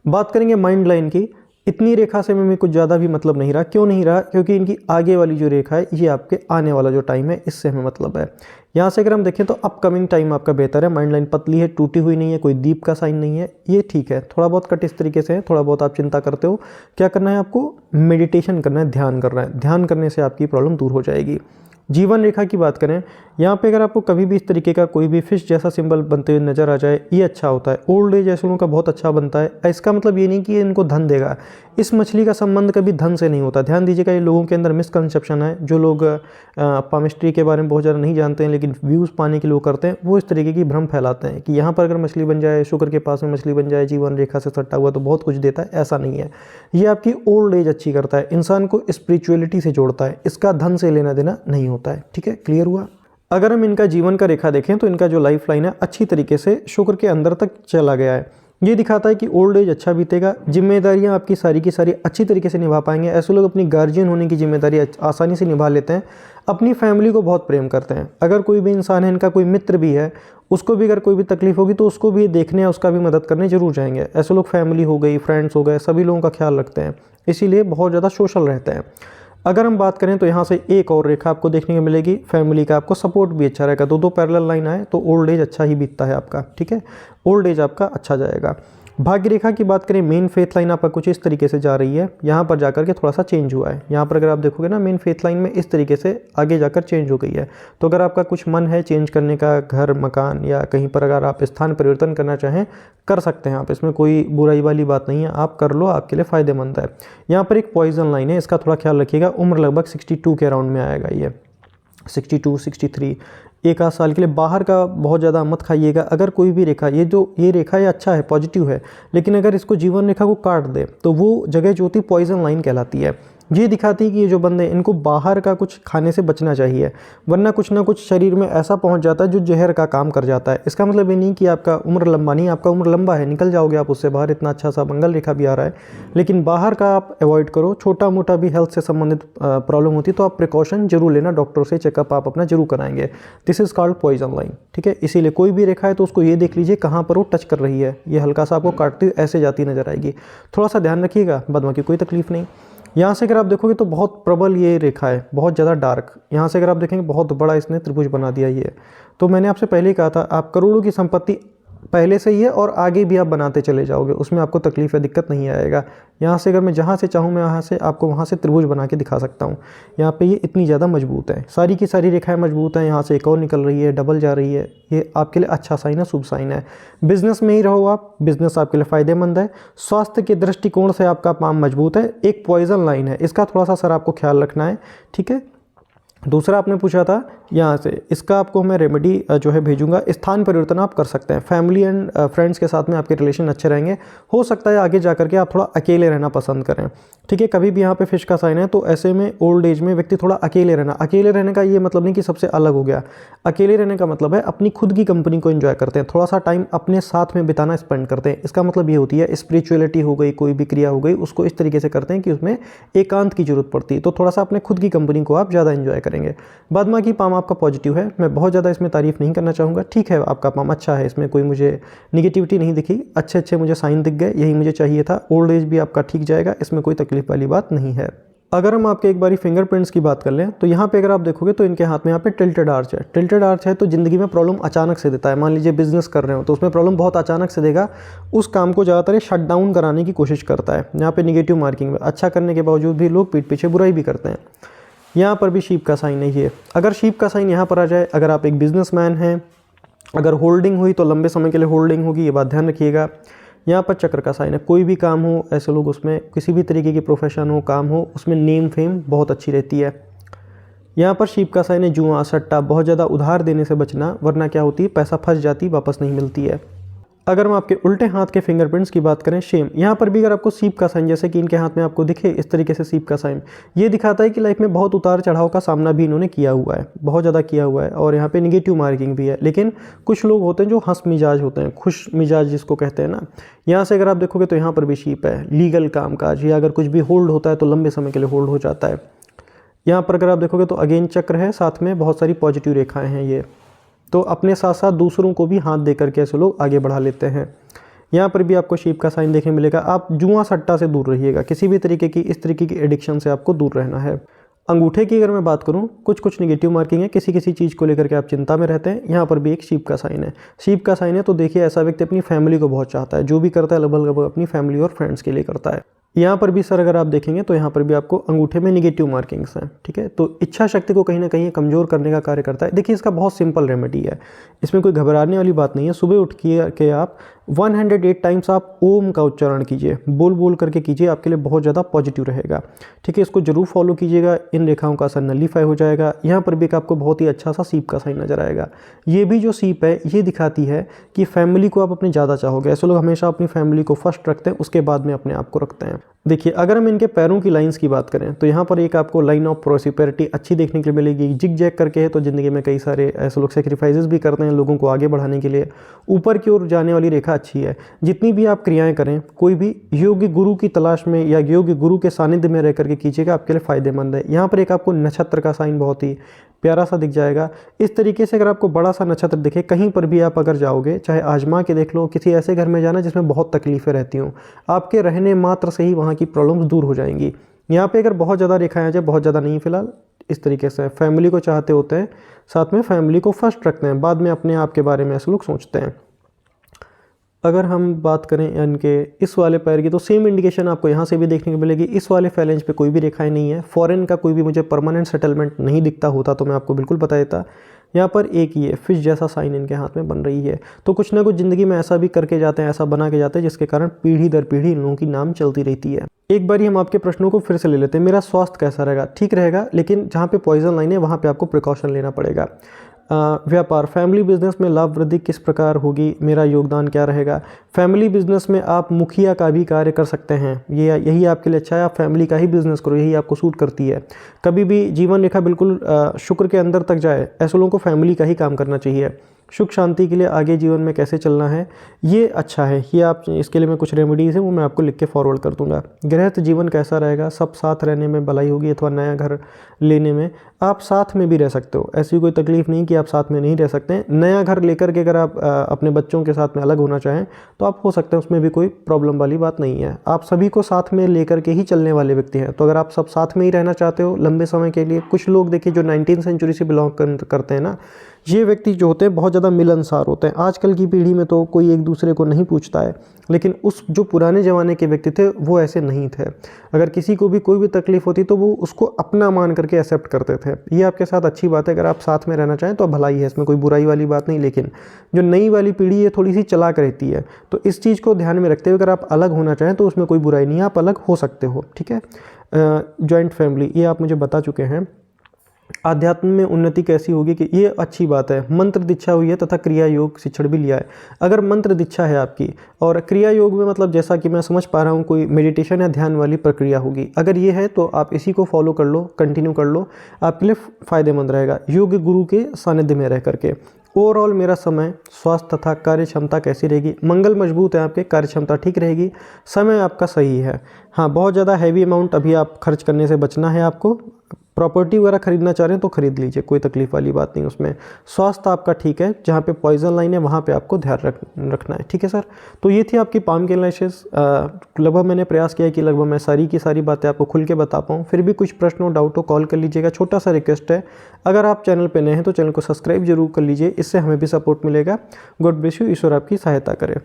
बात करेंगे माइंड लाइन की। इतनी रेखा से में कुछ ज़्यादा भी मतलब नहीं रहा। क्यों नहीं रहा? क्योंकि इनकी आगे वाली जो रेखा है ये आपके आने वाला जो टाइम है इससे हमें मतलब है। यहाँ से अगर हम देखें तो अपकमिंग टाइम आपका बेहतर है। माइंड लाइन पतली है, टूटी हुई नहीं है, कोई दीप का साइन नहीं है, ये ठीक है। थोड़ा बहुत कट इस तरीके से है, थोड़ा बहुत आप चिंता करते हो। क्या करना है आपको? मेडिटेशन करना है, ध्यान करना है। ध्यान करने से आपकी प्रॉब्लम दूर हो जाएगी। जीवन रेखा की बात करें, यहाँ पे अगर आपको कभी भी इस तरीके का कोई भी फिश जैसा सिंबल बनते हुए नजर आ जाए, ये अच्छा होता है। ओल्ड एज ऐसे लोगों का बहुत अच्छा बनता है। इसका मतलब ये नहीं कि ये इनको धन देगा। इस मछली का संबंध कभी धन से नहीं होता। ध्यान दीजिएगा, ये लोगों के अंदर मिसकंसेप्शन है। जो लोग पामिस्ट्री के बारे में बहुत ज़्यादा नहीं जानते हैं लेकिन व्यूज़ पाने के लिए करते हैं, वो इस तरीके की भ्रम फैलाते हैं कि यहाँ पर अगर मछली बन जाए, शुक्र के पास में मछली बन जाए, जीवन रेखा से सट्टा हुआ तो बहुत कुछ देता है। ऐसा नहीं है। ये आपकी ओल्ड एज अच्छी करता है, इंसान को स्पिरिचुअलिटी से जोड़ता है। इसका धन से लेना देना नहीं होता है। ठीक है, क्लियर हुआ? अगर हम इनका जीवन का रेखा देखें तो इनका जो लाइफ लाइन है अच्छी तरीके से शुक्र के अंदर तक चला गया है। ये दिखाता है कि ओल्ड एज अच्छा बीतेगा। जिम्मेदारियां आपकी सारी की सारी अच्छी तरीके से निभा पाएंगे। ऐसे लोग अपनी गार्जियन होने की जिम्मेदारी आसानी से निभा लेते हैं। अपनी फैमिली को बहुत प्रेम करते हैं। अगर कोई भी इंसान है, इनका कोई मित्र भी है, उसको भी अगर कोई भी तकलीफ होगी तो उसको भी देखने या उसका भी मदद करने जरूर जाएंगे। ऐसे लोग फैमिली हो गई, फ्रेंड्स हो गए, सभी लोगों का ख्याल रखते हैं, इसीलिए बहुत ज़्यादा सोशल रहते हैं। अगर हम बात करें तो यहाँ से एक और रेखा आपको देखने को मिलेगी, फैमिली का आपको सपोर्ट भी अच्छा रहेगा। दो पैरेलल लाइन आए तो ओल्ड एज अच्छा ही बीतता है आपका। ठीक है, ओल्ड एज आपका अच्छा जाएगा। भाग्य रेखा की बात करें, मेन फेथ लाइन आपका कुछ इस तरीके से जा रही है। यहाँ पर जाकर के थोड़ा सा चेंज हुआ है। यहाँ पर अगर आप देखोगे ना, मेन फेथ लाइन में इस तरीके से आगे जाकर चेंज हो गई है। तो अगर आपका कुछ मन है चेंज करने का, घर मकान या कहीं पर अगर आप स्थान परिवर्तन करना चाहें, कर सकते हैं आप। इसमें कोई बुराई वाली बात नहीं है, आप कर लो, आपके लिए फ़ायदेमंद है। यहाँ पर एक पॉइजन लाइन है, इसका थोड़ा ख्याल रखिएगा। उम्र लगभग 62 के अराउंड में आएगा ये, 62 63, एक आध साल के लिए। बाहर का बहुत ज़्यादा मत खाइएगा। अगर कोई भी रेखा, ये रेखा ये अच्छा है, पॉजिटिव है, लेकिन अगर इसको जीवन रेखा को काट दे तो वो जगह जो होती है पॉइजन लाइन कहलाती है। ये दिखाती है कि ये जो बंदे, इनको बाहर का कुछ खाने से बचना चाहिए, वरना कुछ ना कुछ शरीर में ऐसा पहुंच जाता है जो जहर का काम कर जाता है। इसका मतलब ये नहीं कि आपका उम्र लंबा नहीं, आपका उम्र लंबा है, निकल जाओगे आप उससे बाहर। इतना अच्छा सा मंगल रेखा भी आ रहा है, लेकिन बाहर का आप अवॉइड करो। छोटा मोटा भी हेल्थ से संबंधित प्रॉब्लम होती है तो आप प्रिकॉशन जरूर लेना, डॉक्टर से चेकअप आप अपना जरूर कराएंगे। This is called poison line. ठीक है, इसीलिए कोई भी रेखा है तो उसको ये देख लीजिए कहाँ पर वो टच कर रही है। ये हल्का सा आपको काटती हुई ऐसे जाती नजर आएगी, थोड़ा सा ध्यान रखिएगा, बाद बाकी कोई तकलीफ नहीं। यहाँ से अगर आप देखोगे तो बहुत प्रबल ये रेखा है, बहुत ज़्यादा डार्क। यहाँ से अगर आप देखेंगे बहुत बड़ा इसने त्रिभुज बना दिया ये। तो मैंने आपसे पहले ही कहा था, आप करोड़ों की संपत्ति पहले से ही है और आगे भी आप बनाते चले जाओगे, उसमें आपको तकलीफ है, दिक्कत नहीं आएगा। यहाँ से अगर मैं जहाँ से चाहूँ मैं यहाँ से आपको वहाँ से त्रिभुज बना के दिखा सकता हूँ। यहाँ पे ये इतनी ज़्यादा मजबूत है, सारी की सारी रेखाएं मजबूत हैं। यहाँ से एक और निकल रही है, डबल जा रही है। ये आपके लिए अच्छा साइन है, शुभ साइन है। बिजनेस में ही रहो आप, बिजनेस आपके लिए फ़ायदेमंद है। स्वास्थ्य के दृष्टिकोण से आपका पाम मजबूत है। एक पॉइजन लाइन है, इसका थोड़ा सा सर आपको ख्याल रखना है। ठीक है, दूसरा आपने पूछा था यहाँ से, इसका आपको मैं रेमेडी जो है भेजूंगा। स्थान परिवर्तन आप कर सकते हैं, फैमिली एंड फ्रेंड्स के साथ में आपके रिलेशन अच्छे रहेंगे। हो सकता है आगे जाकर के आप थोड़ा अकेले रहना पसंद करें। ठीक है, कभी भी यहाँ पे फिश का साइन है तो ऐसे में ओल्ड एज में व्यक्ति थोड़ा अकेले रहना। अकेले रहने का ये मतलब नहीं कि सबसे अलग हो गया। अकेले रहने का मतलब है अपनी खुद की कंपनी को एंजॉय करते हैं, थोड़ा सा टाइम अपने साथ में बिताना स्पेंड करते हैं। इसका मतलब ये होती है स्पिरिचुअलिटी हो गई, कोई भी क्रिया हो गई, उसको इस तरीके से करते हैं कि उसमें एकांत की जरूरत पड़ती है। तो थोड़ा सा अपने खुद की कंपनी को आप ज़्यादा एंजॉय करेंगे। बाद बाकी पाम आपका पॉजिटिव है, मैं बहुत ज़्यादा इसमें तारीफ नहीं करना चाहूँगा। ठीक है, आपका पाम अच्छा है, इसमें कोई मुझे निगेटिविटी नहीं दिखी। अच्छे अच्छे मुझे साइन दिख गए, यही मुझे चाहिए था। ओल्ड एज भी आपका ठीक जाएगा, इसमें कोई तकलीफ वाली बात नहीं है। अगर हम आपके एक बारी फिंगरप्रिंट्स की बात कर लें तो यहाँ पे अगर आप देखोगे तो इनके हाथ में यहाँ पे टिल्टेड आर्च है। टिल्टेड आर्च है तो ज़िंदगी में प्रॉब्लम अचानक से देता है। मान लीजिए बिजनेस कर रहे हो तो उसमें प्रॉब्लम बहुत अचानक से देगा, उस काम को ज़्यादातर ये शट डाउन कराने की कोशिश करता है। यहाँ पे निगेटिव मार्किंग में अच्छा करने के बावजूद भी लोग पीठ पीछे बुराई भी करते हैं। यहाँ पर भी शीप का साइन है ये। अगर शीप का साइन यहाँ पर आ जाए, अगर आप एक बिजनेसमैन हैं, अगर होल्डिंग हुई तो लंबे समय के लिए होल्डिंग होगी, ये बात ध्यान रखिएगा। यहाँ पर चक्र का साइन है। कोई भी काम हो, ऐसे लोग उसमें किसी भी तरीके की प्रोफेशन हो, काम हो, उसमें नेम फेम बहुत अच्छी रहती है। यहाँ पर शीप का साइन है जुआ सट्टा, बहुत ज़्यादा उधार देने से बचना, वरना क्या होती है पैसा फंस जाती, वापस नहीं मिलती है। अगर हम आपके उल्टे हाथ के फिंगरप्रिंट्स की बात करें, शेम, यहाँ पर भी अगर आपको सीप का साइन, जैसे कि इनके हाथ में आपको दिखे इस तरीके से सीप का साइन, ये दिखाता है कि लाइफ में बहुत उतार चढ़ाव का सामना भी इन्होंने किया हुआ है, बहुत ज़्यादा किया हुआ है। और यहाँ पे निगेटिव मार्किंग भी है। लेकिन कुछ लोग होते हैं जो हंस मिजाज होते हैं, खुश मिजाज जिसको कहते हैं ना। यहाँ से अगर आप देखोगे तो यहाँ पर भी शीप है। लीगल काम काज या अगर कुछ भी होल्ड होता है तो लंबे समय के लिए होल्ड हो जाता है। यहाँ पर अगर आप देखोगे तो अगेन चक्र है, साथ में बहुत सारी पॉजिटिव रेखाएँ हैं। ये तो अपने साथ साथ दूसरों को भी हाथ दे करके ऐसे लोग आगे बढ़ा लेते हैं। यहाँ पर भी आपको शीप का साइन देखने मिलेगा। आप जुआ सट्टा से दूर रहिएगा, किसी भी तरीके की इस तरीके की एडिक्शन से आपको दूर रहना है। अंगूठे की अगर मैं बात करूँ, कुछ निगेटिव मार्किंग है, किसी किसी चीज़ को लेकर के आप चिंता में रहते हैं। यहाँ पर भी एक शीप का साइन है। शीप का साइन है तो देखिए ऐसा व्यक्ति अपनी फैमिली को बहुत चाहता है, जो भी करता है लगभग अपनी फैमिली और फ्रेंड्स के लिए करता है। यहाँ पर भी सर अगर आप देखेंगे तो यहाँ पर भी आपको अंगूठे में निगेटिव मार्किंग्स हैं, ठीक है। तो इच्छा शक्ति को कहीं ना कहीं कमज़ोर करने का कार्य करता है। देखिए इसका बहुत सिंपल रेमेडी है, इसमें कोई घबराने वाली बात नहीं है। सुबह उठ के आप 108 टाइम्स आप ओम का उच्चारण कीजिए, बोल बोल करके कीजिए, आपके लिए बहुत ज़्यादा पॉजिटिव रहेगा, ठीक है। इसको जरूर फॉलो कीजिएगा, इन रेखाओं का असर नलीफाई हो जाएगा। यहाँ पर भी आपको बहुत ही अच्छा सा सीप का साइन नजर आएगा। ये भी जो सीप है ये दिखाती है कि फैमिली को आप अपनी ज़्यादा चाहोगे। ऐसे लोग हमेशा अपनी फैमिली को फर्स्ट रखते हैं, उसके बाद में अपने आप को रखते हैं। देखिए अगर हम इनके पैरों की लाइंस की बात करें तो यहाँ पर एक आपको लाइन ऑफ प्रोस्पेरिटी अच्छी देखने के लिए मिलेगी। जिग जैग करके है तो ज़िंदगी में कई सारे ऐसे लोग सेक्रीफाइसेस भी करते हैं लोगों को आगे बढ़ाने के लिए। ऊपर की ओर जाने वाली रेखा अच्छी है। जितनी भी आप क्रियाएं करें, कोई भी योग्य गुरु की तलाश में या योग्य गुरु के सानिध्य में रह करके कीजिएगा, आपके लिए फायदेमंद है। यहाँ पर एक आपको नक्षत्र का साइन बहुत ही प्यारा सा दिख जाएगा। इस तरीके से अगर आपको बड़ा सा नक्षत्र दिखे, कहीं पर भी आप अगर जाओगे, चाहे आजमा के देख लो, किसी ऐसे घर में जाना जिसमें बहुत तकलीफें रहती हों, आपके रहने मात्र से ही वहाँ की प्रॉब्लम्स दूर हो जाएंगी। यहाँ पे अगर बहुत ज़्यादा रेखाएं आ जाए, बहुत ज़्यादा नहीं फिलहाल, इस तरीके से फैमिली को चाहते होते हैं, साथ में फैमिली को फर्स्ट रखते हैं, बाद में अपने आप के बारे में ऐसे लोग सोचते हैं। अगर हम बात करें इनके इस वाले पैर की तो सेम इंडिकेशन आपको यहाँ से भी देखने को मिलेगी। इस वाले फैलेंज पे कोई भी रेखाएं नहीं है। फॉरेन का कोई भी मुझे परमानेंट सेटलमेंट नहीं दिखता होता तो मैं आपको बिल्कुल बता देता। यहाँ पर एक ये फिश जैसा साइन इनके हाथ में बन रही है। तो कुछ ना कुछ ज़िंदगी में ऐसा भी करके जाते हैं, ऐसा बना के जाते हैं जिसके कारण पीढ़ी दर पीढ़ी इन लोगों की नाम चलती रहती है। एक बार हम आपके प्रश्नों को फिर से ले लेते हैं। मेरा स्वास्थ्य कैसा रहेगा? ठीक रहेगा, लेकिन जहाँ पे पॉइजन लाइन है वहाँ पे आपको प्रिकॉशन लेना पड़ेगा। व्यापार, फैमिली बिजनेस में लाभ वृद्धि किस प्रकार होगी, मेरा योगदान क्या रहेगा? फैमिली बिजनेस में आप मुखिया का भी कार्य कर सकते हैं, यही आपके लिए अच्छा है। आप फैमिली का ही बिजनेस करो, यही आपको सूट करती है। कभी भी जीवन रेखा बिल्कुल शुक्र के अंदर तक जाए, ऐसे लोगों को फैमिली का ही काम करना चाहिए। सुख शांति के लिए आगे जीवन में कैसे चलना है, ये अच्छा है। ये आप इसके लिए मैं कुछ रेमेडीज़ हैं वो मैं आपको लिख के फॉरवर्ड कर दूंगा। गृहस्थ जीवन कैसा रहेगा? सब साथ रहने में भलाई होगी, अथवा नया घर लेने में आप साथ में भी रह सकते हो। ऐसी कोई तकलीफ नहीं कि आप साथ में नहीं रह सकते। नया घर लेकर के अगर आप अपने बच्चों के साथ में अलग होना चाहें तो आप हो सकते हैं, उसमें भी कोई प्रॉब्लम वाली बात नहीं है। आप सभी को साथ में लेकर के ही चलने वाले व्यक्ति हैं। तो अगर आप सब साथ में ही रहना चाहते हो लंबे समय के लिए, कुछ लोग देखिए जो 19वीं सेंचुरी से बिलोंग करते हैं ना, ये व्यक्ति जो होते हैं बहुत ज़्यादा मिलनसार होते हैं। आजकल की पीढ़ी में तो कोई एक दूसरे को नहीं पूछता है, लेकिन उस जो पुराने ज़माने के व्यक्ति थे वो ऐसे नहीं थे। अगर किसी को भी कोई भी तकलीफ होती तो वो उसको अपना मान करके एक्सेप्ट करते थे। ये आपके साथ अच्छी बात है। अगर आप साथ में रहना चाहें तो भलाई है, इसमें कोई बुराई वाली बात नहीं। लेकिन जो नई वाली पीढ़ी है थोड़ी सी चालाक रहती है, तो इस चीज़ को ध्यान में रखते हुए अगर आप अलग होना चाहें तो उसमें कोई बुराई नहीं है, आप अलग हो सकते हो, ठीक है। जॉइंट फैमिली, ये आप मुझे बता चुके हैं। आध्यात्म में उन्नति कैसी होगी, कि ये अच्छी बात है। मंत्र दीक्षा हुई है तथा क्रिया योग शिक्षण भी लिया है। अगर मंत्र दीक्षा है आपकी और क्रिया योग में मतलब जैसा कि मैं समझ पा रहा हूँ कोई मेडिटेशन या ध्यान वाली प्रक्रिया होगी, अगर ये है तो आप इसी को फॉलो कर लो, कंटिन्यू कर लो, आपके लिए फ़ायदेमंद रहेगा। योग गुरु के सानिध्य में रह करके। ओवरऑल मेरा समय, स्वास्थ्य तथा कार्य क्षमता कैसी रहेगी? मंगल मजबूत है आपके, कार्य क्षमता ठीक रहेगी, समय आपका सही है। हाँ, बहुत ज़्यादा हैवी अमाउंट अभी आप खर्च करने से बचना है आपको। प्रॉपर्टी वगैरह खरीदना चाह रहे हैं तो खरीद लीजिए, कोई तकलीफ वाली बात नहीं उसमें। स्वास्थ्य आपका ठीक है, जहाँ पे पॉइजन लाइन है वहाँ पे आपको ध्यान रखना है, ठीक है सर। तो ये थी आपकी पाम के लैशेस। लगभग मैंने प्रयास किया कि लगभग मैं सारी की सारी बातें आपको खुल के बता पाऊँ। फिर भी कुछ प्रश्न हो, डाउट हो, कॉल कर लीजिएगा। छोटा सा रिक्वेस्ट है, अगर आप चैनल पर नए हैं तो चैनल को सब्सक्राइब जरूर कर लीजिए, इससे हमें भी सपोर्ट मिलेगा। गॉड ब्लेस यू, ईश्वर आपकी सहायता करे।